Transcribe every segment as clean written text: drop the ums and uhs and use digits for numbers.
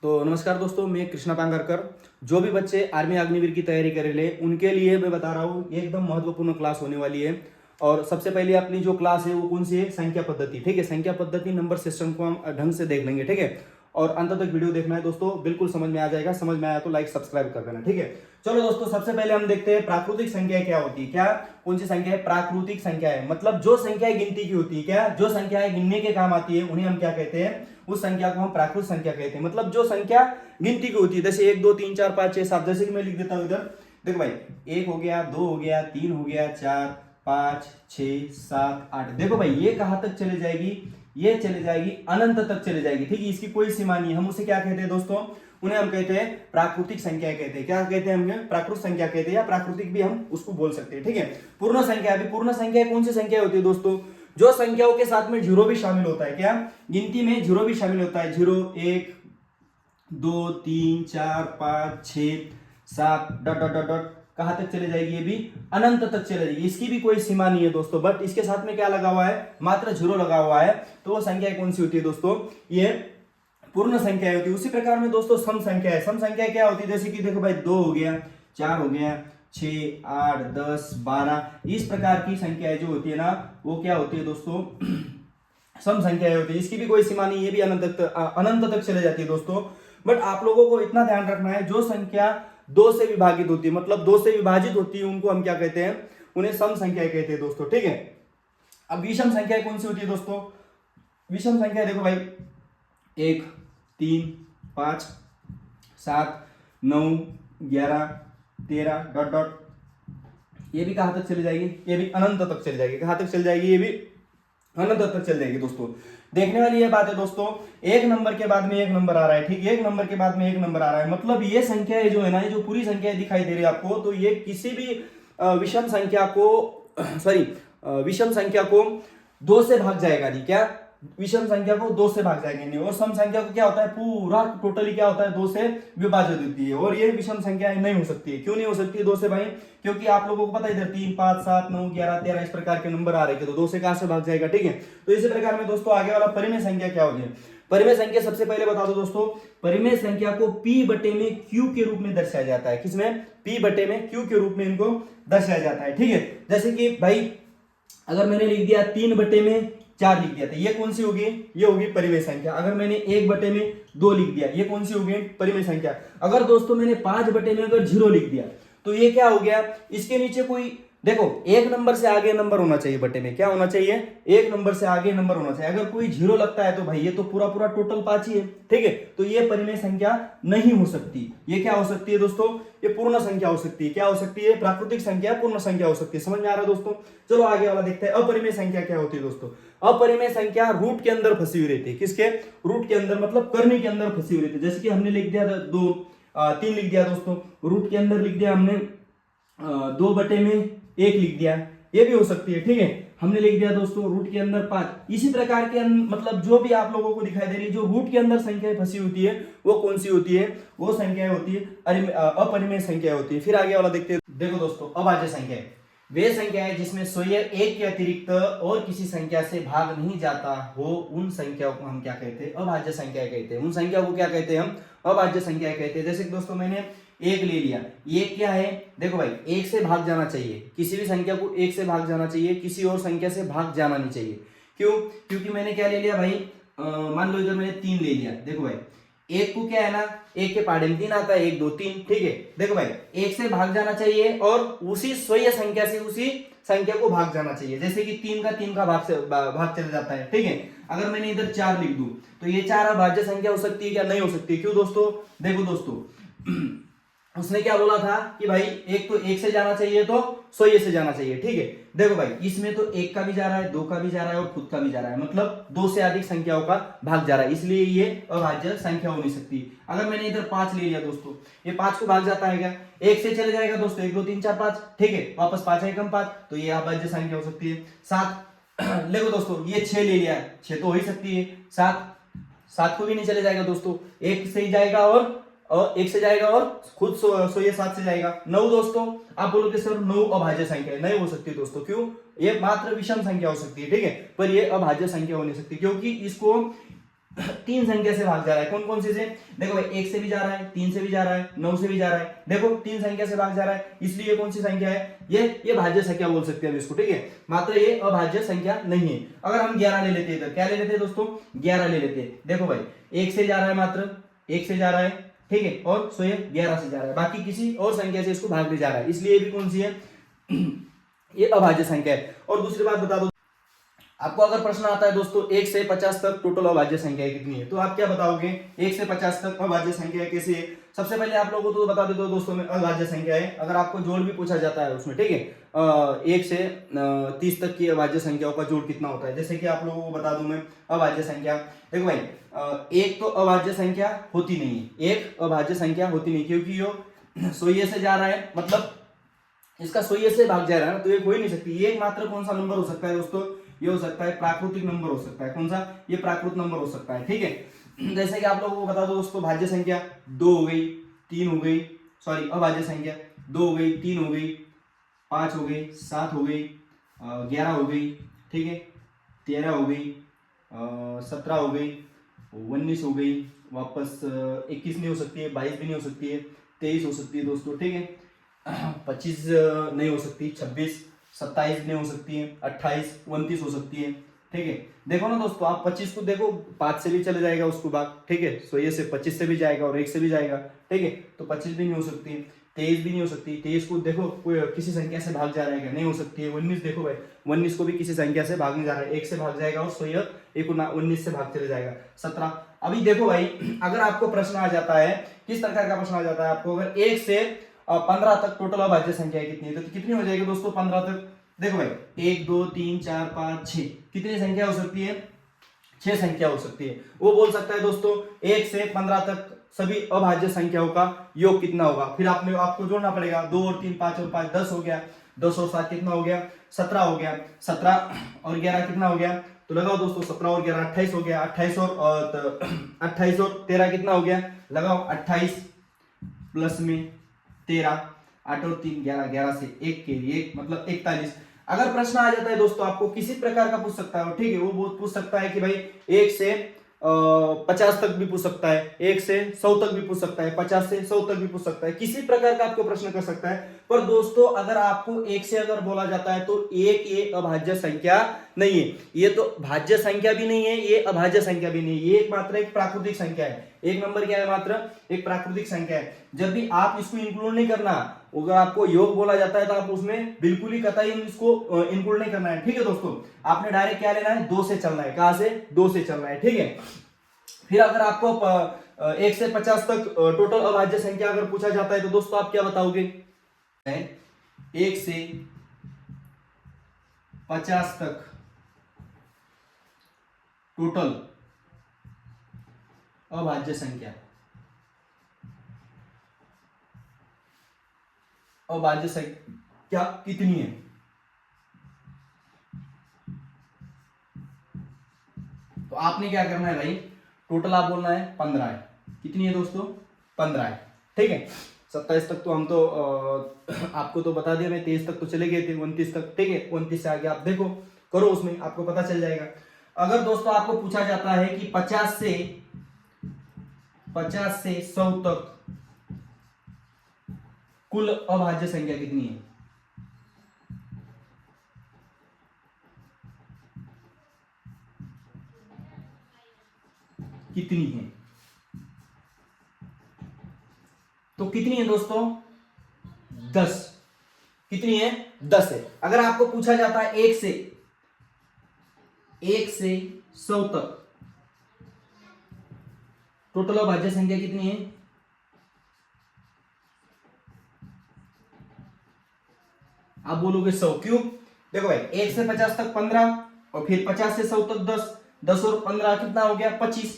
तो नमस्कार दोस्तों, मैं कृष्णा पांगरकर। जो भी बच्चे आर्मी अग्निवीर की तैयारी कर रहे हैं उनके लिए मैं बता रहा हूँ, ये एकदम महत्वपूर्ण क्लास होने वाली है। और सबसे पहले अपनी जो क्लास है वो कौन सी है? संख्या पद्धति। ठीक है, संख्या पद्धति नंबर सिस्टम को हम ढंग से देख लेंगे। ठीक है, और अंत तक वीडियो देखना है दोस्तों, बिल्कुल समझ में आ जाएगा। समझ में आया तो लाइक सब्सक्राइब कर देना। ठीक है, चलो दोस्तों, सबसे पहले हम देखते हैं प्राकृतिक संख्या क्या होती है। क्या कौन सी संख्या है? प्राकृतिक संख्या है, मतलब जो संख्याएं गिनती की होती है, क्या जो संख्याएं गिनने के काम आती है उन्हें हम क्या कहते हैं? उस संख्या को हम प्राकृतिक संख्या कहते हैं। मतलब जो संख्या गिनती की होती है, जैसे 1 2 3 4 5 6 7, जैसे कि मैं लिख देता हूं इधर। देखो भाई, 1 हो गया, 2 हो गया, 3 हो गया, 4 5 6 7 8। देखो भाई, ये कहां तक चले जाएगी? ये चले जाएगी अनंत तक चले जाएगी। ठीक है, इसकी कोई सीमा नहीं है। हम उसे क्या कहते हैं दोस्तों? उन्हें हम कहते हैं प्राकृतिक संख्या कहते हैं। क्या कहते हैं? हम प्राकृतिक संख्या कहते हैं, या प्राकृतिक भी हम उसको बोल सकते हैं। ठीक है, पूर्ण संख्या। अभी पूर्ण संख्या कौन सी संख्या होती है दोस्तों? जो संख्याओं के साथ में जीरो भी शामिल होता है। क्या गिनती में जीरो भी शामिल होता है? 0 1 2 3 4 5 6 7 डॉट डॉट डॉट डॉट। कहां तक चले जाएगी? ये भी अनंत तक चले जाएगी। इसकी भी कोई सीमा नहीं है दोस्तों, बट इसके साथ में क्या लगा हुआ है? मात्र जीरो लगा हुआ है। तो वो संख्या कौन सी होती है दोस्तों? ये पूर्ण संख्या होती है। उसी प्रकार में दोस्तों सम संख्या है। सम संख्या क्या होती है? जैसे कि देखो भाई, 2 हो गया, 4 हो गया, 6 8 10 12, इस प्रकार की संख्याएं जो होती है ना, वो क्या होती है दोस्तों? सम संख्याएं होती है। इसकी भी कोई सीमा नहीं है, ये भी अनंत तक चले जाती है दोस्तों। बट आप लोगों को इतना ध्यान रखना है, जो संख्या 2 से विभाजित होती है, मतलब 2 से विभाजित होती है, उनको हम क्या कहते हैं? उन्हें सम संख्याएं कहते हैं दोस्तों। ठीक है, अब विषम संख्या कौन सी होती है दोस्तों? विषम संख्या देखो भाई, 1 3 5 7 9 11 13 डॉट डॉट। ये भी कहां तक चली जाएगी? ये भी अनंत तक चली जाएगी। कहां तक चली जाएगी? ये भी अनंत तक चल जाएगी दोस्तों। देखने वाली ये बात है दोस्तों, एक नंबर के बाद में एक नंबर आ रहा है। ठीक है, एक नंबर के बाद में एक नंबर आ रहा है, मतलब ये संख्या जो है ना, ये जो पूरी संख्या दिखाई दे रही है आपको, तो ये किसी भी विषम संख्या को सॉरी विषम संख्या को 2 से भाग जाएगा नहीं। क्या विषम संख्या को 2 से भाग जाएंगे नहीं। और सम संख्या को क्या होता है? पूरा टोटली क्या होता है? 2 से विभाजित होती है। और ये विषम संख्या नहीं हो सकती है। क्यों नहीं हो सकती है 2 से भाई? क्योंकि आप लोगों को पता है, इधर 3 5 7 9 11 13 इस प्रकार के नंबर आ रहे थे, तो 2 से कहां से भाग जाएगा? ठीक है, तो इसी प्रकार में दोस्तों आगे वाला परिमेय संख्या क्या होगी? परिमेय संख्या सबसे पहले बता दो दोस्तों, परिमेय संख्या को p बटे में q के रूप में दर्शाया जाता है। किसमें? p बटे में q के रूप में इनको दर्शाया जाता है। ठीक है, जैसे कि भाई, अगर मैंने लिख दिया 3 बटे में 4 लिख दिया, तो ये कौन सी होगी? ये होगी परिमेय संख्या। अगर मैंने 1 बटे में 2 लिख दिया, ये कौन सी होगी? परिमेय संख्या। अगर दोस्तों मैंने 5 बटे में अगर 0 लिख दिया, तो ये क्या हो गया? इसके नीचे कोई, देखो, एक नंबर से आगे नंबर होना चाहिए बटे में। क्या होना चाहिए? एक नंबर से आगे नंबर होना चाहिए। अगर कोई 0 लगता है तो भाई ये तो पूरा पूरा टोटल 5 ही है। ठीक है, तो ये परिमेय संख्या नहीं हो सकती। ये क्या हो सकती है दोस्तों? ये पूर्ण संख्या हो सकती है। क्या हो सकती है? प्राकृतिक संख्या, पूर्ण संख्या हो सकती है। समझ में आ रहा है दोस्तों? चलो आगे वाला देखते हैं। अपरिमेय संख्या क्या होती है दोस्तों? अपरिमेय संख्या रूट के अंदर फंसी हुई रहती है। किसके? रूट के अंदर, मतलब करनी के अंदर फंसी हुई रहती है। जैसे कि हमने लिख दिया 2 3 लिख दिया दोस्तों, रूट के अंदर लिख दिया हमने 2 बटे में 1 लिख दिया, ये भी हो सकती है। ठीक है, हमने लिख दिया दोस्तों रूट के अंदर 5। इसी प्रकार के मतलब जो भी आप लोगों को दिखाई दे रही है, जो रूट के अंदर संख्याएं फंसी होती है, वो कौन सी होती है? वो संख्याएं होती है अपरिमेय संख्या होती है। फिर आगे वाला देखते हैं। देखो दोस्तों, अभाज्य संख्या वे संख्या है जिसमें स्वयं एक के अतिरिक्त और किसी संख्या से भाग नहीं जाता हो, उन संख्याओं को हम क्या कहते हैं? अभाज्य संख्या कहते हैं। उन संख्या को क्या कहते हैं? हम अभाज्य संख्या कहते हैं। जैसे कि दोस्तों मैंने 1 ले लिया, ये क्या है? देखो भाई, 1 से भाग जाना चाहिए, किसी भी संख्या को 1 से भाग जाना चाहिए, किसी और संख्या से भाग जाना नहीं चाहिए। क्यों? क्योंकि मैंने क्या ले लिया भाई, मान लो इधर मैंने 3 ले लिया। देखो भाई, 1 को क्या है ना, 1 के पहाड़े में 3 आता है, 1 2 3। ठीक है, देखो भाई, 1 से भाग जाना चाहिए और उसी स्वयं संख्या से उसी संख्या को भाग जाना चाहिए। जैसे कि 3 का भाग चला जाता है। ठीक है, अगर मैंने इधर 4 लिख दूं, तो ये 4 अभाज्य संख्या हो सकती है क्या? नहीं हो सकती। क्यों दोस्तों? देखो दोस्तों, उसने क्या बोला था कि भाई एक तो 1 से जाना चाहिए, तो स्वयं से जाना चाहिए। ठीक है, देखो भाई, इसमें तो 1 का भी जा रहा है, 2 का भी जा रहा है और खुद का भी जा रहा है, मतलब 2 से अधिक संख्याओं का भाग जा रहा है, इसलिए ये अभाज्य संख्या हो नहीं सकती। अगर मैंने इधर 5 ले लिया दोस्तों, ये 5 को भाग जाता है क्या? 1 से चले जाएगा दोस्तों, 1 2 3 4 5। ठीक है, वापस 5 है कम 5, तो ये अभाज्य संख्या हो सकती है। 7 देखो दोस्तों, ये 6 ले लिया, 6 तो हो ही सकती है। 7 को भी नहीं चले जाएगा दोस्तों, 1 से ही जाएगा और 1 से जाएगा और खुद 7 से जाएगा। 9 दोस्तों, आप बोलोगे सर 9 अभाज्य संख्या है। नहीं हो सकती दोस्तों। क्यों? ये मात्र विषम संख्या हो सकती है। ठीक है, पर ये अभाज्य संख्या हो नहीं सकती, क्योंकि इसको तीन संख्या से भाग जा रहा है। कौन कौन सी से? देखो भाई, 1 से भी जा रहा है, 3 से भी जा रहा है, 9 से भी जा रहा है। देखो तीन संख्या से भाग जा रहा है, इसलिए ये कौन सी संख्या है? ये भाज्य संख्या बोल सकते हैं हम इसको, ठीक है। मात्र ये अभाज्य संख्या नहीं है। अगर हम 11 ले लेते हैं इधर, क्या ले लेते हैं दोस्तों? 11 ले लेते हैं। देखो भाई, 1 से जा रहा है, मात्र 1 से जा रहा है, ठीक है, और सो ये 11 से जा रहा है, बाकी किसी और संख्या से इसको भाग ले जा रहा है, इसलिए ये भी कौन सी है? ये अभाज्य संख्या है। और दूसरी बात बता दो, आपको अगर प्रश्न आता है दोस्तों 1 से 50 तक टोटल अभाज्य संख्या कितनी है, तो आप क्या बताओगे? 1 से 50 तक अभाज्य संख्या कैसी है? सबसे पहले आप लोगों को तो बता देते हो दोस्तों में अभाज्य संख्या है। अगर आपको जोड़ भी पूछा जाता है उसमें, ठीक है, 1 से 30 तक की अभाज्य संख्याओं का जोड़ कितना होता है, जैसे कि आप लोगों को बता दूं मैं अभाज्य संख्या। देखो भाई, एक तो अभाज्य संख्या होती नहीं है, एक अभाज्य संख्या होती नहीं, क्योंकि यो सोये से जा रहा है, मतलब इसका सोये से भाग जा रहा है ना, तो ये हो ही नहीं सकती। एक मात्र कौन सा नंबर हो सकता है दोस्तों? ये हो सकता है प्राकृतिक नंबर हो सकता है। कौन सा? ये प्राकृत नंबर हो सकता है, ठीक है। जैसे कि आप लोगों को बता दो दोस्तों, भाज्य संख्या 2 हो गई, 3 हो गई, सॉरी अभाज्य संख्या 2 हो गई, 3 हो गई, 5 हो गई, 7 हो गई, 11 हो गई, ठीक है, 13 हो गई, 17 हो गई, 19 हो गई, वापस 21 नहीं हो सकती है, 22 भी नहीं हो सकती है, 23 हो सकती है दोस्तों, ठीक है, 25 नहीं हो सकती, 26, 27 नहीं हो सकती है, 28, 29 हो सकती है, ठीक है। देखो ना दोस्तों, आप 25 को देखो, 5 से भी चले जाएगा उसको भाग, ठीक है, सो ये से 25 से भी जाएगा और 1 से भी जाएगा, ठीक है, तो 25 भी नहीं हो सकती है, 23 भी नहीं हो सकती। 23 को देखो कोई किसी संख्या से भाग जा रहा है क्या? नहीं हो सकती है। 19 देखो भाई, 19 को भी किसी संख्या से भागने जा रहा है, 1 से भाग जाएगा और सो ये 19 से भाग चले जाएगा। 17। अभी देखो भाई, अगर आपको प्रश्न आ जाता है, किस प्रकार का प्रश्न आ जाता है आपको, अगर 1 से 15 तक टोटल अभाज्य संख्या कितनी है, तो कितनी हो जाएगी दोस्तों 15 तक? देखो भाई, 1 2 3 4 5 6, कितनी संख्या हो सकती है? 6 संख्या हो सकती है। वो बोल सकता है दोस्तों 1 से 15 तक सभी अभाज्य संख्याओं का योग कितना होगा। फिर आपको जोड़ना पड़ेगा, 2 और 3 5 और 5 10 हो गया, 10 और 7 कितना हो गया? 17 हो गया, 17 और 11 कितना हो गया? तो लगाओ दोस्तों, 17 और 11 28 हो गया, 28 और 13 कितना हो गया? लगाओ, 28 प्लस में 13, 8 और 3 11, 11 से 1 के लिए मतलब 41। अगर प्रश्न आ जाता है दोस्तों, आपको किसी प्रकार का पूछ सकता है, ठीक है, वो बहुत पूछ सकता है कि भाई 1 से 50 तक भी पूछ सकता है, 1 से 100 तक भी पूछ सकता है, 50 से 100 तक भी पूछ सकता है, किसी प्रकार का आपको प्रश्न कर सकता है। पर दोस्तों, अगर आपको 1 से अगर बोला जाता है, तो 1 ये अभाज्य संख्या नहीं है, ये तो भाज्य संख्या भी नहीं है, ये अभाज्य संख्या भी नहीं है, ये मात्र एक प्राकृतिक संख्या है। एक नंबर क्या है? मात्र एक प्राकृतिक संख्या है। जब भी आप इसको इंक्लूड नहीं करना, अगर आपको योग बोला जाता है तो आप उसमें बिल्कुल ही कतई इसको इंक्लूड नहीं करना है, ठीक है दोस्तों। आपने डायरेक्ट क्या लेना है? 2 से चलना है। कहां से? 2 से चलना है, ठीक है। फिर अगर आपको 1 से 50 तक टोटल अभाज्य संख्या अगर पूछा जाता है, तो दोस्तों आप क्या बताओगे? 1 से 50 तक टोटल अभाज्य संख्या, अभाज्य संख्या कितनी है? तो आपने क्या करना है भाई, टोटल आप बोलना है 15 है। कितनी है दोस्तों? 15 है, ठीक है। 27 तक तो हम तो आपको तो बता दिया मैं, 23 तक तो चले गए थे, 29 तक, ठीक है। 29 से आगे आप देखो, करो, उसमें आपको पता चल जाएगा। अगर दोस्तों आपको पूछा जाता है कि 50 से 100 तक कुल अभाज्य संख्या कितनी है? कितनी है? तो कितनी है दोस्तों? 10। कितनी है? 10 है। अगर आपको पूछा जाता है 1 से 100 तक टोटल अभाज्य संख्या कितनी है? आप बोलोगे 100। क्यों? देखो भाई, 1 से 50 तक 15 और फिर 50 से 100 तक 10, 10 और 15 कितना हो गया? 25।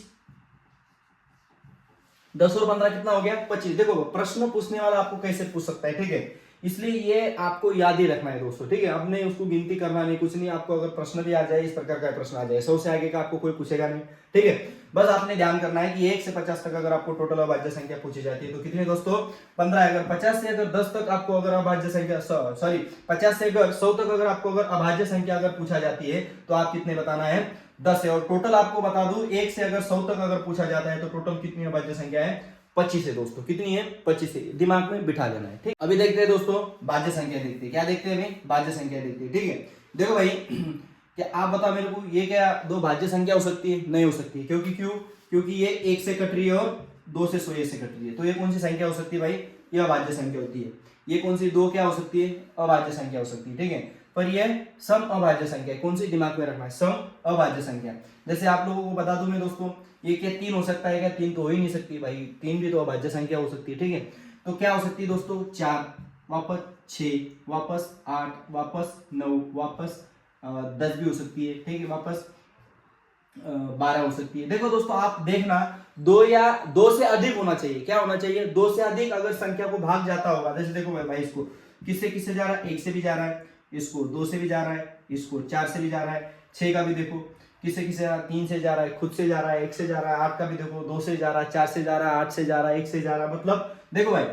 10 और 15 कितना हो गया? 25। देखो, प्रश्न पूछने वाला आपको कैसे पूछ सकता है, ठीक है, इसलिए ये आपको याद ही रखना है दोस्तों, ठीक है। अब नहीं उसको गिनती करना नहीं, कुछ नहीं। आपको अगर प्रश्न भी आ जाए, इस प्रकार का प्रश्न आ जाए, 100 से आगे का आपको कोई पूछेगा नहीं, ठीक है। बस आपने ध्यान करना है कि 1 से 50 तक अगर आपको टोटल अभाज्य संख्या पूछी जाती है तो कितनी दोस्तों? 15 है। अगर 50 से अगर 10 तक आपको अगर अभाज्य संख्या, सॉरी 50 से अगर 100 तक अगर आपको अगर अभाज्य संख्या अगर पूछा जाती है, तो आप कितने बताना है? 10 है। और टोटल आपको बता दूं, 1 से अगर 100 तक अगर पूछा जाता है तो टोटल कितनी अभाज्य संख्या है? 25 है दोस्तों। कितनी है? 25 है। दिमाग में बिठा लेना है, ठीक। अभी देखते हैं दोस्तों भाज्य संख्या, देखते हैं क्या देखते हैं अभी, भाज्य संख्या देखते हैं, ठीक है। देखो भाई क्या आप बता मेरे को, ये क्या दो भाज्य संख्या हो सकती है? नहीं हो सकती। क्योंकि ये 1 से कट रही है और 2 से 100 से कट रही है। तो ये कौन सी संख्या हो सकती है भाई? ये अभाज्य संख्या होती है। ये कौन सी दो क्या हो सकती है? अभाज्य संख्या हो सकती है, ठीक है। पर यह सम अभाज्य संख्या, कौन सी दिमाग में रखना है? सम अभाज्य संख्या। जैसे आप लोगों को बता दूं मैं दोस्तों, ये क्या 3 हो सकता है क्या? 3 तो हो ही नहीं सकती भाई, 3 भी तो अभाज्य संख्या हो सकती है, ठीक है। तो क्या हो सकती है दोस्तों? 4, वापस 6, वापस 8, वापस 9, वापस 10 भी हो सकती है, ठीक है, वापस 12 हो सकती है। देखो दोस्तों आप देखना, 2 या 2 से अधिक होना चाहिए। क्या होना चाहिए? 2 से अधिक अगर संख्या को भाग जाता होगा, जैसे देखो भाई इसको किससे जा रहा है? 1 से भी जा रहा है, इसको 2 से भी जा रहा है, इसको 4 से भी जा रहा है, 6 का भी देखो किससे जा रहा है? 3 से जा रहा है, खुद से जा रहा है, 1 से जा रहा है, 8 का भी देखो 2 से जा रहा है, 4 से जा रहा है, 8 से जा रहा है, 1 से जा रहा है। मतलब देखो भाई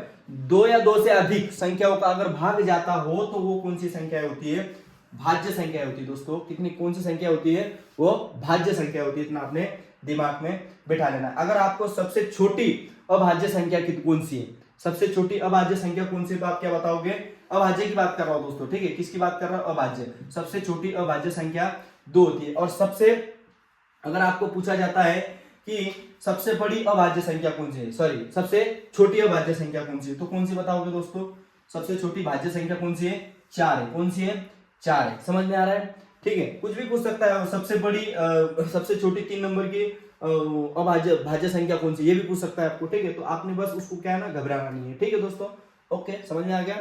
2 या 2 से अधिक संख्याओं का अगर भाग जाता हो तो वो कौन सी संख्या होती है? भाज्य संख्या होती है दोस्तों। कितनी कौन सी संख्या होती है? वो भाज्य संख्या होती है। इतना आपने दिमाग में बिठा लेना। अगर आपको सबसे छोटी अभाज्य संख्या कौन सी है, सबसे छोटी अभाज्य संख्या कौन सी, तो आप क्या बताओगे? अभाज्य की बात कर रहा हूं दोस्तों, ठीक है। किसकी बात कर रहा हूं? अभाज्य। सबसे छोटी अभाज्य संख्या 2 होती है। और सबसे अगर आपको पूछा जाता है कि सबसे बड़ी अभाज्य संख्या कौन सी है, सॉरी सबसे छोटी अभाज्य संख्या कौन सी है, तो कौन सी बताओगे दोस्तों? सबसे छोटी भाज्य संख्या कौन सी है? 4 है। कौन सी है? 4 है। समझ में आ रहा है, ठीक है। कुछ भी पूछ सकता है। सबसे बड़ी सबसे छोटी 3 नंबर की भाज्य संख्या कौन सी, ये भी पूछ सकता है आपको, ठीक है। तो आपने बस उसको क्या है ना, घबराना नहीं है, ठीक है दोस्तों। ओके, समझ में आ गया।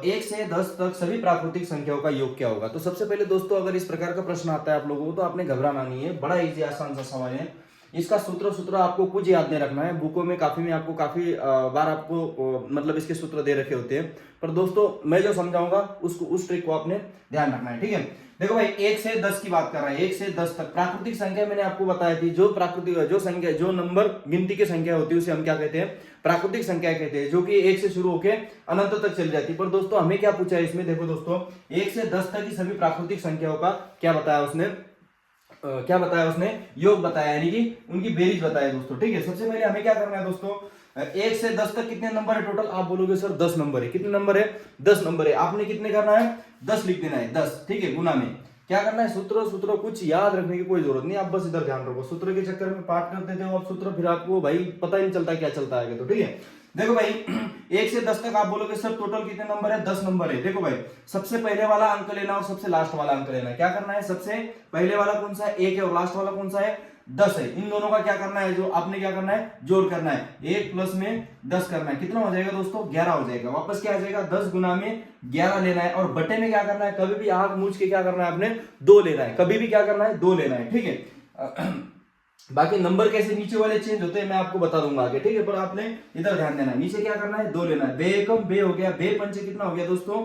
1 से 10 तक सभी प्राकृतिक संख्याओं का योग क्या होगा? तो सबसे पहले दोस्तों अगर इस प्रकार का प्रश्न आता है आप लोगों को, तो आपने घबराना नहीं है। बड़ा इजी आसान सा सवाल है। इसका सूत्र आपको कुछ याद नहीं रखना है। बुकों में काफी में आपको काफी बार आपको मतलब इसके सूत्र दे रखे होते हैं। पर दोस्तों मैं जो समझाऊंगा उसको, उस ट्रिक को आपने ध्यान रखना है, ठीक है। देखो भाई 1 से 10 की बात कर रहा है। 1 से 10 तक प्राकृतिक संख्या मैंने आपको बताई थी। जो प्राकृतिक जो संख्या, जो नंबर गिनती की संख्या होती है उसे हम क्या कहते हैं? प्राकृतिक संख्या कहते हैं। जो कि 1 से शुरू होकर अनंत तक चली जाती है। पर दोस्तों हमें क्या पूछा है इसमें? देखो दोस्तों 1 से 10 तक की सभी प्राकृतिक संख्याओं का क्या बताया उसने? क्या बताया उसने? योग बताया, यानी कि उनकी बेरीज बताया दोस्तों, ठीक है। सबसे पहले हमें क्या करना है दोस्तों? 1 से 10 तक कितने नंबर है टोटल? आप बोलोगे सर 10 नंबर है। कितने नंबर है? 10 नंबर है। आपने कितने करना है? 10 लिख देना है, 10, ठीक है, गुना में। क्या करना है? सूत्र कुछ याद रखने की कोई जरूरत नहीं, आप बस इधर ध्यान रखो। सूत्र के चक्कर में पाठ कर देते हो आप सूत्र, फिर आपको भाई पता ही नहीं चलता क्या चलता है, तो ठीक है। देखो भाई 1 से 10 तक आप बोलोगे सर टोटल कितने नंबर है? 10 नंबर है। देखो भाई सबसे पहले वाला अंक लेना और सबसे लास्ट वाला अंक लेना है। क्या करना है? सबसे पहले वाला कौन सा है? 1 है, और लास्ट वाला कौन सा है? 10 है। इन दोनों का क्या करना है? जो आपने क्या करना है? जोड़ करना है। 1 प्लस में 10 करना है। कितना हो जाएगा दोस्तों? 11 हो जाएगा। वापस क्या आ जाएगा? 10 गुना में 11 लेना है। और बटे में क्या करना है? कभी भी आग मूझ के क्या करना है आपने? 2 लेना है। कभी भी क्या करना है? 2 लेना है, ठीक है। बाकी नंबर कैसे नीचे वाले चेंज होते हैं मैं आपको बता दूंगा आगे, ठीक है। पर आपने इधर ध्यान देना है। नीचे क्या करना है? 2 लेना है। बे एकम बे हो गया, बे पंचे कितना हो गया दोस्तों?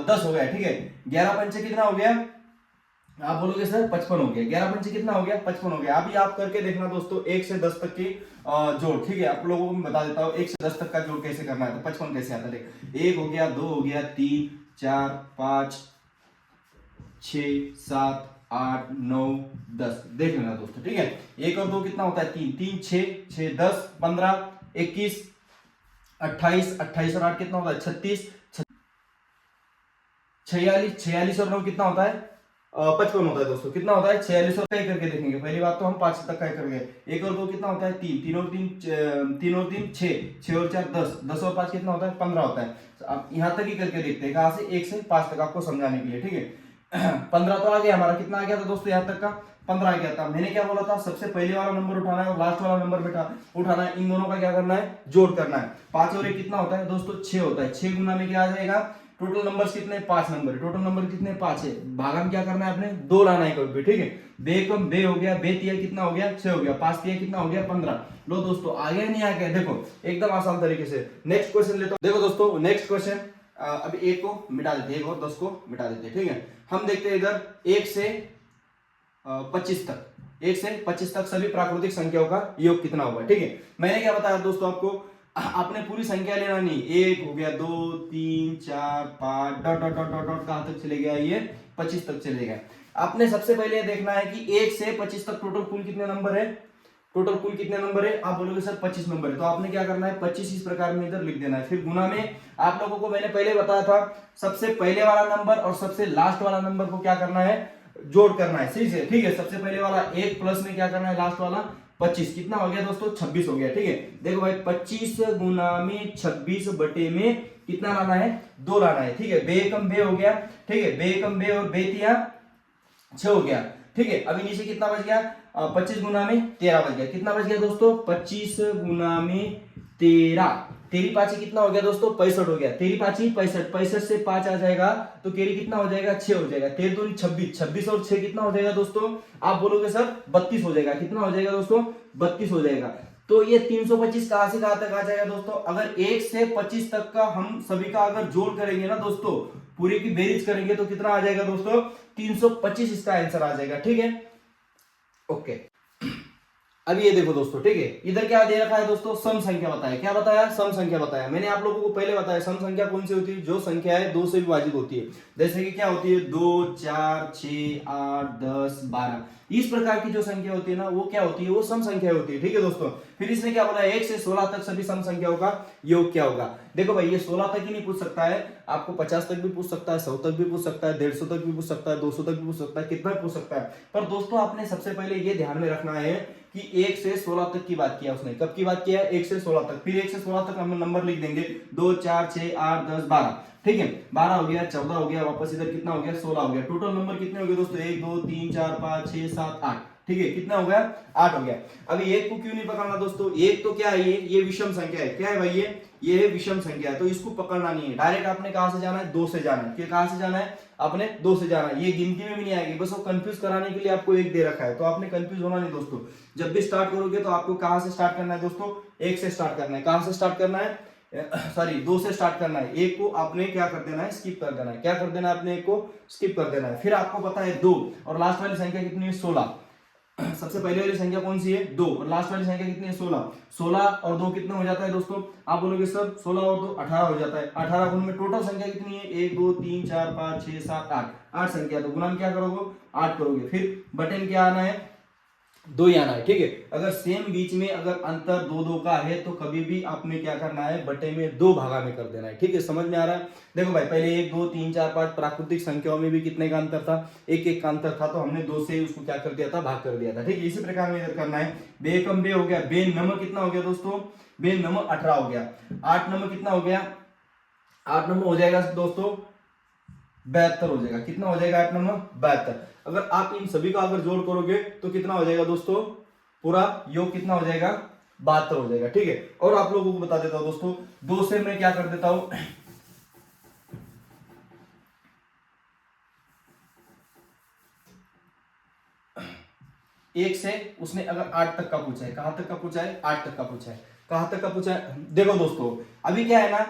10 हो गया, ठीक है। 11 पंचे कितना हो गया? आप बोलोगे सर 55 हो गया। 11 पंचे कितना हो गया? 55 हो गया। अभी आप करके देखना दोस्तों 1 से 10 तक की जोड़, ठीक है। आप लोगों को मैं बता देता हूँ 1 से 10 तक का जोड़ कैसे करना है, तो 55 कैसे आता है। 1 हो गया, 2 हो गया, 3 4 5 6 7 8 9 10, देख लेना दोस्तों, ठीक है। 1 और 2 कितना होता है? 3 3 6 6 10 15 21 28 28 और 8 कितना होता है? 36 46 46 और 9 कितना होता है? 55 होता है दोस्तों। कितना होता है? 46 और कई करके देखेंगे। पहली बात तो हम 5 तक का करेंगे। 1 और 2 कितना होता है? 3 3 और 3 3 और 3 6 6 और 4 10 10 और 5 कितना होता है? 15 होता है। आप यहां तक ही करके देखते हैं, कहां से? 1 से 5 तक, आपको समझाने के लिए, ठीक है। 15 तो आ गया हमारा। कितना आ गया था दोस्तों यहां तक का? 15 आ गया था। मैंने क्या बोला था? सबसे पहले वाला नंबर उठाना है और लास्ट वाला नंबर उठाना है। इन दोनों का क्या करना है? जोड़ करना है। 5 और 1 कितना होता है दोस्तों? 6 होता है। 6 गुना में क्या आ जाएगा? टोटल नंबर्स कितने? 5 नंबर। टोटल नंबर कितने? 5 है। भागा में क्या करना है आपने? 2 लाना है कभी भी, ठीक है। बे कम बे हो गया, बे तिया कितना हो गया? 6 हो गया। 5 तिया कितना हो गया? 15। लो दोस्तों आ गया नहीं आ गया? देखो एकदम आसान तरीके से। नेक्स्ट क्वेश्चन लेता हूं। देखो दोस्तों नेक्स्ट क्वेश्चन, अभी 1 को मिटा देते हैं, 1 और 10 को मिटा देते हैं, ठीक है। हम देखते हैं इधर 1 से 25 तक, 1 से 25 तक सभी प्राकृतिक संख्याओं का योग कितना होगा, ठीक है। मैंने क्या बताया दोस्तों आपको? आपने पूरी संख्या लेना नहीं, 1 हो गया, 2 3 4 5 dot dot dot dot dot कहां तक चले गया, ये 25 तक चले गए। आपने सबसे पहले देखना है कि 1 से 25 तक टोटल कुल कितने नंबर है, टोटल कुल कितने नंबर है। आप बोलोगे सर 25 नंबर है, तो आपने क्या करना है 25 इस प्रकार में इधर लिख देना है। फिर गुना में आप लोगों को मैंने पहले बताया था, सबसे पहले वाला नंबर और सबसे लास्ट वाला नंबर को क्या करना है, जोड़ करना है, सही से, ठीक है। सबसे पहले वाला 1 प्लस में क्या करना है लास्ट वाला 25, कितना हो गया दोस्तों 26 हो गया, ठीक है। देखो भाई 25 गुना में 26 बटे में कितना लाना है, 2 लाना है, ठीक है। बे कम बे हो गया, ठीक है, बे कम बे और बे तिया 6 हो गया, ठीक है। अभी नीचे कितना बच गया, 25 गुना में 13 बच गया, कितना बच गया दोस्तों 25 गुना में 13, तेरी पांची कितना हो गया दोस्तों 65 हो गया, तेरी पांची 65, 65 से 5 आ जाएगा तो केरी कितना हो जाएगा 6 हो जाएगा, 13 दूनी 26, 26 और 6 कितना हो जाएगा दोस्तों, आप बोलोगे सर 32 हो जाएगा, कितना हो जाएगा दोस्तों 32 हो जाएगा। तो ये 325 कहां से कहां तक आ जाएगा दोस्तों, अगर 1 से 25 तक का हम सभी का अगर जोड़ करेंगे ना दोस्तों, पूरे की बेरीज करेंगे तो कितना आ जाएगा दोस्तों 325, इसका आंसर आ जाएगा, ठीक है, ओके। अब ये देखो दोस्तों, ठीक है, इधर क्या दे रखा है दोस्तों, सम संख्या बताया, क्या बताया, सम संख्या बताया। मैंने आप लोगों को पहले बताया सम संख्या कौन सी होती है, जो संख्या है 2 से विभाजित होती है। जैसे कि क्या होती है 2 4 6 8 10 12, इस प्रकार की जो संख्या होती है ना, वो क्या होती है, वो सम संख्या होती है, ठीक है दोस्तों। फिर इसने क्या बोला, 1 से 16 तक सभी सम संख्याओं का योग क्या होगा। देखो भाई ये 16 तक ही नहीं पूछ सकता है, आपको 50 तक भी पूछ सकता है, 100 तक भी पूछ सकता है, 150 तक भी पूछ सकता है, 200 तक भी पूछ सकता है, कितना भी पूछ सकता है। पर दोस्तों आपने सबसे पहले ये ध्यान में रखना है कि 1 से 16 तक की बात किया उसने, कब की बात किया है 1 से 16 तक। फिर 1 से 16 तक हम नंबर लिख देंगे 2 4 6 8 10 12, ठीक है, 12 हो गया, 14 हो गया, वापस इधर कितना हो गया 16 हो गया। टोटल नंबर कितने हो गए दोस्तों 1 2 3 4 5 6 7 8, ठीक है, कितना हो गया 8 हो गया। अभी एक को क्यों नहीं पकड़ना दोस्तों, एक तो क्या है, ये विषम संख्या है, क्या है भाई ये है विषम संख्या है, तो इसको पकड़ना नहीं है। डायरेक्ट आपने कहां से जाना है 2 से जाना है, कहां से जाना है आपने 2 से जाना है। ये गिनती में भी नहीं आएगी, बस वो कंफ्यूज कराने के लिए आपको एक दे रखा है, तो आपने कंफ्यूज होना नहीं दोस्तों। जब भी स्टार्ट करोगे तो आपको कहां से स्टार्ट करना है दोस्तों, 1 से स्टार्ट करना है। कहां से स्टार्ट करना है, सॉरी 2 से स्टार्ट करना है। एक को आपने क्या कर देना है, स्किप कर देना है। क्या कर देना है आपने, एक को स्किप कर देना है। फिर आपको पता है 2 और लास्ट वाली संख्या कितनी है 16। सबसे पहले वाली संख्या कौन सी है 2 और लास्ट वाली संख्या कितनी है 16। 16 और 2 कितना हो जाता है दोस्तों, आप बोलोगे सर 16 और 2 18 हो जाता है। 18 गुण में टोटल संख्या कितनी है 1 2 3 4 5 6 7 8, 8 संख्या, तो गुणा में क्या करोगे 8 करोगे। फिर बटन क्या आना है 2 ही आना है, ठीक है। अगर सेम बीच में अगर अंतर 2 2 का है तो कभी भी आपने क्या करना है बटे में 2 भागा में कर देना है, ठीक है, समझ में आ रहा है। देखो भाई पहले 1 2 3 4 5 प्राकृतिक संख्याओं में भी कितने का अंतर था, 1 1 का अंतर था, तो हमने 2 से उसको क्या कर दिया था, भाग कर दिया था, ठीक है। इसी प्रकार में इधर करना है, बे कम बे हो गया, बे नम कितना हो गया दोस्तों, बे नम 18 हो गया, 8 नम कितना हो गया, 8 नम हो जाएगा दोस्तों 72 हो जाएगा, कितना हो जाएगा 8 नंबर 72। अगर आप इन सभी का अगर जोड़ करोगे तो कितना हो जाएगा दोस्तों, पूरा योग कितना हो जाएगा 72 हो जाएगा, ठीक है। और आप लोगों को बता देता हूं दोस्तों, 2 से मैं क्या कर देता हूं, 1 से उसने अगर 8 तक का पूछा है, कहां तक का पूछा है 8 तक का पूछा है, कहां तक का पूछा है। देखो दोस्तों अभी क्या है ना,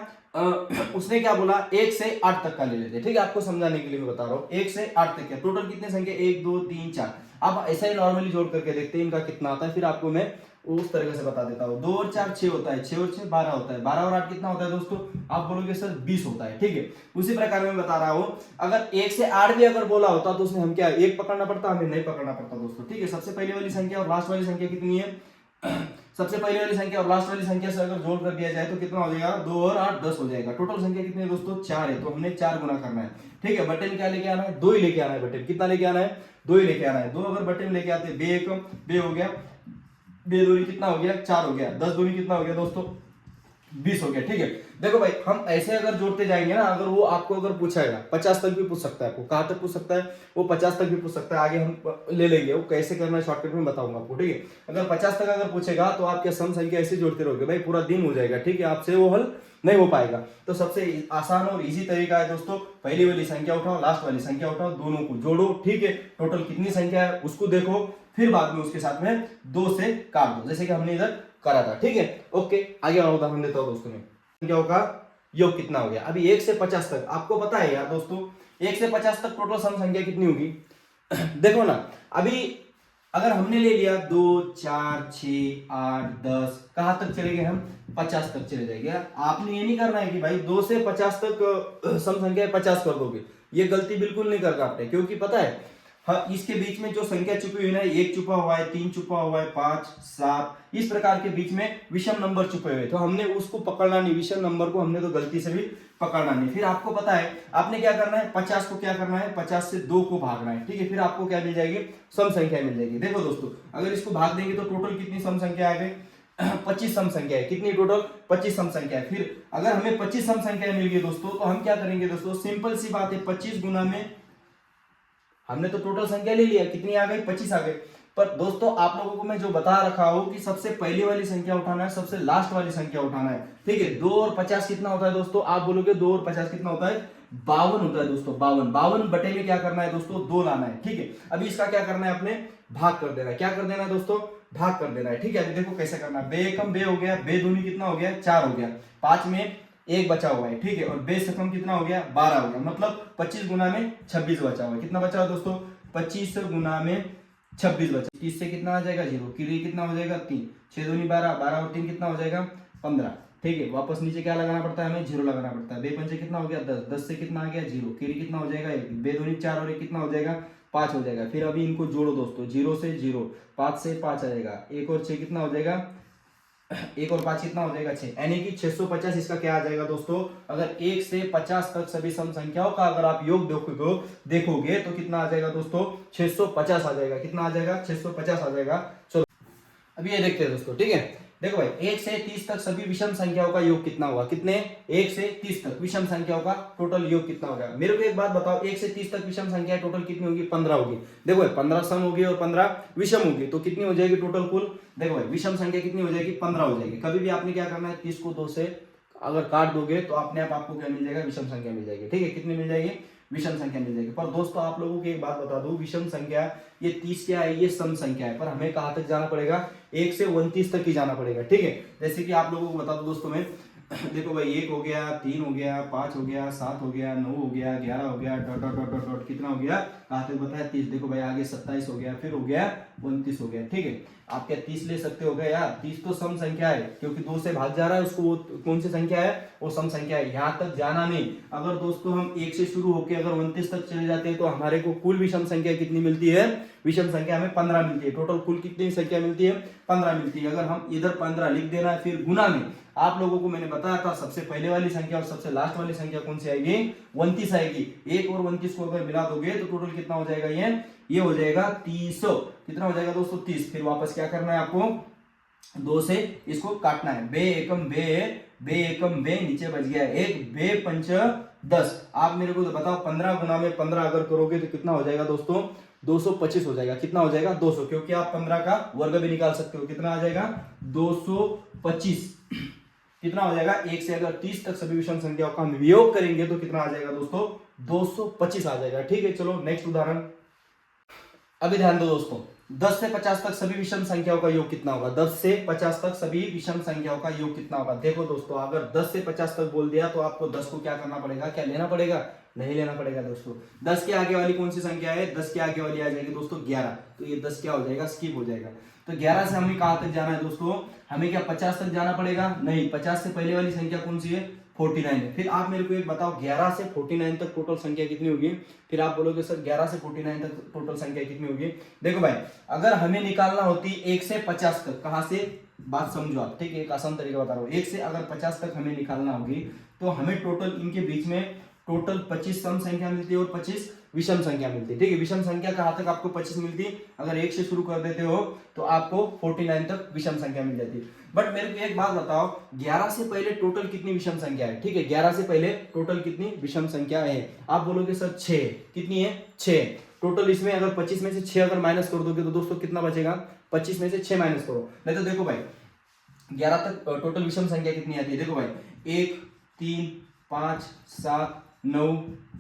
उसने क्या बोला 1 से 8 तक का ले लेते, ठीक है, आपको समझाने के लिए मैं बता रहा हूं। 1 से 8 तक क्या टोटल कितने संख्या 1 2 3 4, आप ऐसा ही नॉर्मली जोड़ करके देखते हैं इनका कितना आता है, फिर आपको मैं उस तरीके से बता देता हूं। 2 और 4 6 होता है, 6 और 6 12 होता है, 12 और 8 कितना होता है दोस्तों, आप बोलोगे सर 20 होता है, ठीक है। उसी प्रकार मैं बता रहा हूं, अगर 1 से 8 भी अगर बोला होता तो उसने हम क्या एक पकड़ना पड़ता, हमें नहीं पकड़ना पड़ता दोस्तों, ठीक है। सबसे पहले वाली संख्या और लास्ट वाली संख्या कितनी है, सबसे पहले वाली संख्या और लास्ट वाली संख्या से अगर जोड़ कर दिया जाए तो कितना हो जाएगा 2 और 8 10 हो जाएगा। टोटल संख्या कितनी है दोस्तों 4 है, तो हमने 4 गुना करना है, ठीक है। बटन क्या लेके आना है 2 ही लेके आना है, बटन कितना लेके आना है 2 ही लेके आना है। 2 अगर बटन लेके आते बे एक बे हो गया, बे दूनी कितना हो गया 4 हो गया, 10 दूनी कितना हो गया दोस्तों 20 हो गया, ठीक है। देखो भाई हम ऐसे अगर जोड़ते जाएंगे ना, अगर वो आपको अगर पूछाएगा 50 तक भी पूछ सकता है, आपको कहां तक पूछ सकता है वो 50 तक भी पूछ सकता है, आगे हम ले लेंगे वो कैसे करना है शॉर्टकट में बताऊंगा आपको, ठीक है। अगर 50 तक अगर पूछेगा तो आप क्या सम संख्या ऐसे जोड़ते रहोगे भाई, पूरा दिन हो जाएगा, ठीक है, आपसे वो हल नहीं हो पाएगा। तो सबसे आसान और इजी तरीका है दोस्तों, पहली वाली संख्या उठाओ लास्ट वाली संख्या उठाओ, दोनों को जोड़ो, ठीक है। टोटल कितनी संख्या है उसको देखो, फिर बाद में उसके साथ में 2 से काट दो, जैसे कि हमने इधर करा था, ठीक है। ओके आगे वाला उदाहरण देता हूं दोस्तों में, संख्याओं का योग कितना हो गया। अभी 1 से 50 तक आपको पता है यार दोस्तों, 1 से 50 तक टोटल सम संख्या कितनी होगी देखो ना, अभी अगर हमने ले लिया 2 4 6 8 10, कहां तक चले गए हम? 50 तक चले जाएंगे। आपने ये नहीं करना है कि भाई 2 से 50 तक सम संख्या 50 कर दोगे, ये गलती बिल्कुल नहीं करना आपने, क्योंकि पता है हाँ, इसके बीच में जो संख्या छुपी हुई है, एक छुपा हुआ है, 3 छुपा हुआ है, 5 7, इस प्रकार के बीच में विषम नंबर छुपे हुए, तो हमने उसको पकड़ना नहीं, विषम नंबर को हमने तो गलती से भी पकड़ना नहीं। फिर आपको पता है आपने क्या करना है, 50 को क्या करना है, 50 से 2 को भागना है, ठीक है। फिर आपको क्या मिल जाएगी, सम संख्या मिल जाएगी। देखो दोस्तों, अगर इसको भाग देंगे तो टोटल कितनी सम संख्या आ गई? 25 सम संख्या है। कितनी टोटल? 25 सम संख्या है। फिर अगर हमें 25 सम संख्या मिल गई दोस्तों, तो हम क्या करेंगे दोस्तों, सिंपल सी बात है, 25 गुना में हमने तो टोटल संख्या ले लिया, कितनी आ गई? 25 आ गई। पर दोस्तों आप लोगों को मैं जो बता रखा हूं कि सबसे पहले वाली संख्या उठाना है, सबसे लास्ट वाली संख्या उठाना है, ठीक है। 2 और 50 कितना होता है दोस्तों? आप बोलोगे 2 और 50 कितना होता है? 52 होता है दोस्तों, 52। 52 बटे में क्या करना है दोस्तों? 2 लाना है, ठीक है। अभी इसका क्या करना है, अपने भाग कर देना है। क्या कर देना है दोस्तों? भाग कर देना है, ठीक है। अभी देखो कैसे करना है, बे एकम बे हो गया, बे दूनी कितना हो गया? 4 हो गया, 5 में एक बचा हुआ है, ठीक है। और बे से कम कितना हो गया? 12 हो गया, मतलब 25 गुना में 26 बचा हुआ है। कितना बचा हुआ दोस्तों? 25 गुना में 26 बचा। 30 से कितना आ जाएगा? 0। किरी कितना हो जाएगा? 3। 6 दूनी 12, 12 और 3 कितना हो जाएगा? 15, ठीक है। वापस नीचे क्या लगाना पड़ता है हमें? 0 लगाना पड़ता है। बे पंचे कितना हो गया? 10। 10 से कितना आ गया? 0। किरी कितना हो जाएगा? 1। बे दूनी 4 और 1 कितना हो जाएगा? 5 हो जाएगा। फिर अभी इनको जोड़ो दोस्तों, 0 से 0, 5 से 5 आ जाएगा, 1 और 6 कितना हो जाएगा? 1 और 5 कितना हो जाएगा? 6, यानी कि 650 इसका क्या आ जाएगा दोस्तों? अगर 1 से 50 तक सभी सम संख्याओं का अगर आप योग देखोगे तो कितना आ जाएगा दोस्तों? 650 आ जाएगा। कितना आ जाएगा? 650 आ जाएगा। चलो अभी ये देखते हैं दोस्तों, ठीक है। देखो भाई, 1 से 30 तक सभी विषम संख्याओं का योग कितना हुआ? कितने? 1 से 30 तक विषम संख्याओं का टोटल योग कितना होगा? मेरे को एक बात बताओ, 1 से 30 तक विषम संख्या टोटल कितनी होगी? 15 होगी। देखो भाई, 15 सम होगी और 15 विषम होगी, तो कितनी हो जाएगी टोटल कुल? देखो भाई, विषम संख्या कितनी हो जाएगी? 15 हो जाएगी। कभी भी आपने क्या करना है, 30 को 2 से अगर काट दोगे तो अपने आप आपको क्या मिल जाएगा? विषम संख्या मिल जाएगी, ठीक है। कितनी मिल जाएगी? विषम संख्या मिल जाएगी। पर दोस्तों आप लोगों को एक बात बता दूं, विषम संख्या ये 30 क्या है? ये सम संख्या है, पर हमें कहां तक जाना पड़ेगा? 1 से 29 तक ही जाना पड़ेगा, ठीक है। जैसे कि आप लोगों को बता दूं दोस्तों मैं, देखो भाई, 1 हो गया, 3 हो गया, 5 हो गया, 7 हो गया, 9 हो गया, 11 हो गया, dot dot dot dot dot, कितना हो गया? कहां तक बताया? 30। देखो भाई, आगे 27 हो गया, फिर हो गया 29 हो गया, ठीक है। आप क्या 30 ले सकते हो गए यार? 30 तो सम संख्या है, क्योंकि 2 से भाग जा रहा है उसको, वो कौन सी संख्या है? वो सम संख्या है। यहाँ तक जाना नहीं। अगर दोस्तों हम 1 से शुरू होकर अगर 29 तक चले जाते हैं तो हमारे को कुल विषम संख्या कितनी मिलती है? विषम संख्या हमें 15 मिलती है। टोटल कुल कितनी संख्या मिलती है? 15 मिलती है। अगर हम इधर 15 लिख देना है, फिर गुना में आप लोगों को मैंने बताया था सबसे पहले वाली संख्या और सबसे लास्ट वाली संख्या कौन सी आएगी? 29 आएगी। 1 और 29 को अगर मिला दोगे तो टोटल कितना हो जाएगा? ये हो जाएगा 30। कितना हो जाएगा दोस्तों? 30। फिर वापस क्या करना है आपको? 2 से इसको काटना है। बे एकम बे, बे एकम बे, नीचे बच गया 1, बे पंच 10। आप मेरे को तो बताओ, 15 गुना में 15 अगर करोगे तो कितना हो जाएगा दोस्तों? 225 हो जाएगा। कितना हो जाएगा? 200, क्योंकि आप 15 का वर्ग भी निकाल सकते हो। कितना आ जाएगा? 225। कितना हो जाएगा? 1 से अगर 30 तक सभी विषम संख्याओं का हम वियोग करेंगे तो कितना आ जाएगा दोस्तों? 225 आ जाएगा, ठीक है। चलो नेक्स्ट उदाहरण। अभी ध्यान दो दोस्तों, 10 से 50 तक सभी विषम संख्याओं का योग कितना होगा? 10 से 50 तक सभी विषम संख्याओं का योग कितना होगा? देखो दोस्तों, अगर 10 से 50 तक बोल दिया तो आपको 10 को क्या करना पड़ेगा? क्या लेना पड़ेगा? नहीं लेना पड़ेगा दोस्तों। 10 के आगे वाली कौन सी संख्या है? 10 के आगे वाली आ जाएगी दोस्तों 11, तो ये 10 क्या हो जाएगा? स्किप हो जाएगा। तो 11 से हमें कहां तक जाना है दोस्तों? हमें क्या 50 तक जाना पड़ेगा? नहीं, 50 से पहले वाली संख्या कौन सी है? 49 है। फिर आप मेरे को एक बताओ, 11 से 49 तक टोटल संख्या कितनी होगी? फिर आप बोलोगे सर 11 से 49 तक टोटल संख्या कितनी होगी? देखो भाई, अगर हमें निकालना होती 1 से 50 तक, कहां से? बात समझो आप, ठीक है। एक आसान तरीका बता रहा हूं। 1 से अगर 50 तक हमें निकालना होगी तो हमें टोटल इनके बीच में टोटल 25 सम संख्या मिलती है और 25 विषम संख्या मिलती है, ठीक है। विषम संख्या कहां तक आपको 25 मिलती है? अगर 1 से शुरू कर देते हो तो आपको 49 तक विषम संख्या मिल जाती है। बट मेरे को एक बात बताओ, 11 से पहले टोटल कितनी विषम संख्या है? ठीक है, 11 से पहले टोटल कितनी विषम संख्या है? आप बोलोगे सर 6। कितनी है? 6 टोटल। इसमें अगर 25 में से 6 अगर माइनस कर दोगे तो दोस्तों कितना बचेगा? 25 में से 6 माइनस करो। नहीं तो देखो भाई, 11 तक टोटल विषम संख्या कितनी आती है? देखो भाई, 1 3 5 7 9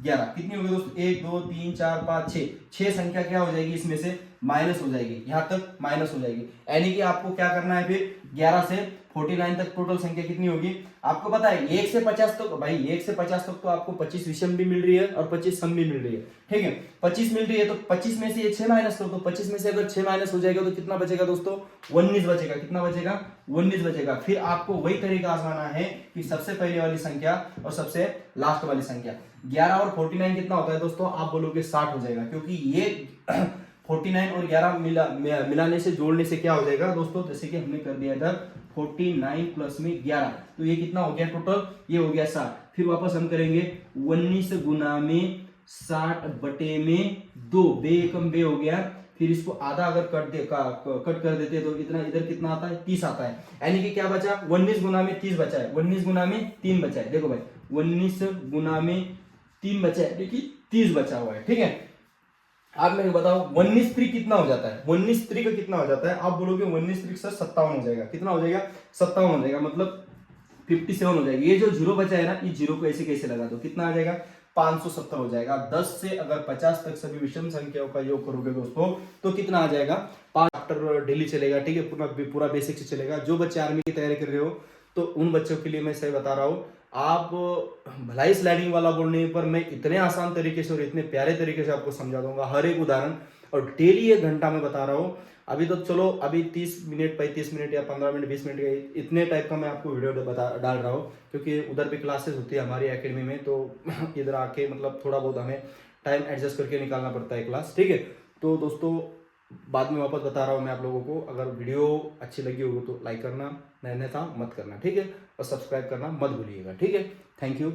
11 कितनी होगी दोस्तों? 1 2 3 4 5 6 संख्या क्या हो जाएगी इसमें से? माइनस हो जाएगी, यहाँ तक माइनस हो जाएगी। यानी कि आपको क्या करना है फिर 11 से 49 तक टोटल संख्या कितनी होगी आपको पता है। 1 से 50 तक भाई 1 से 50 तक तो आपको 25 विषम भी मिल रही है और 25 सम भी मिल रही है, ठीक है। 25 मिल रही है तो 25 में से ये 6 माइनस करो, तो 25 में से अगर 6 माइनस हो जाएगा तो कितना बचेगा दोस्तों 19 बचेगा। कितना बचेगा 19 बचेगा। फिर आपको वही तरीका आजमाना है कि सबसे पहले वाली संख्या और सबसे लास्ट वाली संख्या। 11 और 49 कितना होता है दोस्तों, आप बोलोगे 60 हो जाएगा, क्योंकि ये 49 और 11 मिलाने से जोड़ने से क्या हो जाएगा दोस्तों, जैसे कि हमने कर दिया था 49 प्लस में 11, तो ये कितना हो गया टोटल, ये हो गया 60। फिर वापस हम करेंगे 19 गुना में 60 बटे में 2, बे एकम बे हो गया। फिर इसको आधा अगर कट कर देते तो इतना इधर कितना आता है 30 आता है। यानी कि क्या बचा 19 गुना में 30 बचा है, 19 गुना में 3 बचा है। देखो भाई 19 गुना में 3 बचा है, देखिए 30 बचा हुआ है, ठीक है। आप मेरे को बताओ 19 3 कितना हो जाता है, 19 3 का कितना हो जाता है। आप बोलोगे 19 3 सर 57 हो जाएगा। कितना हो जाएगा 57 हो जाएगा, मतलब 57 हो जाएगा। ये जो जीरो बचा है ना, ये जीरो को ऐसे कैसे लगा दो, कितना आ जाएगा 570 हो जाएगा। 10 से अगर 50 तक सभी विषम संख्याओं का योग करोगे दोस्तों तो कितना आ जाएगा 5 चैप्टर डेली चलेगा, ठीक है। पूरा बेसिक से चलेगा। जो बच्चे आर्मी की तैयारी कर रहे हो तो उन बच्चों के लिए मैं सही बता रहा हूँ। आप भलाई स्लाइडिंग वाला बोलने पर मैं इतने आसान तरीके से और इतने प्यारे तरीके से आपको समझा दूंगा हर एक उदाहरण, और डेली 1 घंटा में बता रहा हूँ। अभी तो चलो अभी 30 मिनट 35 मिनट या 15 मिनट 20 मिनट इतने टाइप का मैं आपको वीडियो डाल रहा हूँ, क्योंकि उधर भी क्लासेस होती है हमारी एकेडमी में, तो इधर आके मतलब थोड़ा बहुत हमें टाइम एडजस्ट करके निकालना पड़ता है क्लास, ठीक है। तो दोस्तों बाद में वापस बता रहा हूँ मैं आप लोगों को, अगर वीडियो अच्छी लगी होगी तो लाइक करना, अन्यथा मत करना, ठीक है। और सब्सक्राइब करना मत भूलिएगा, ठीक है। Thank you.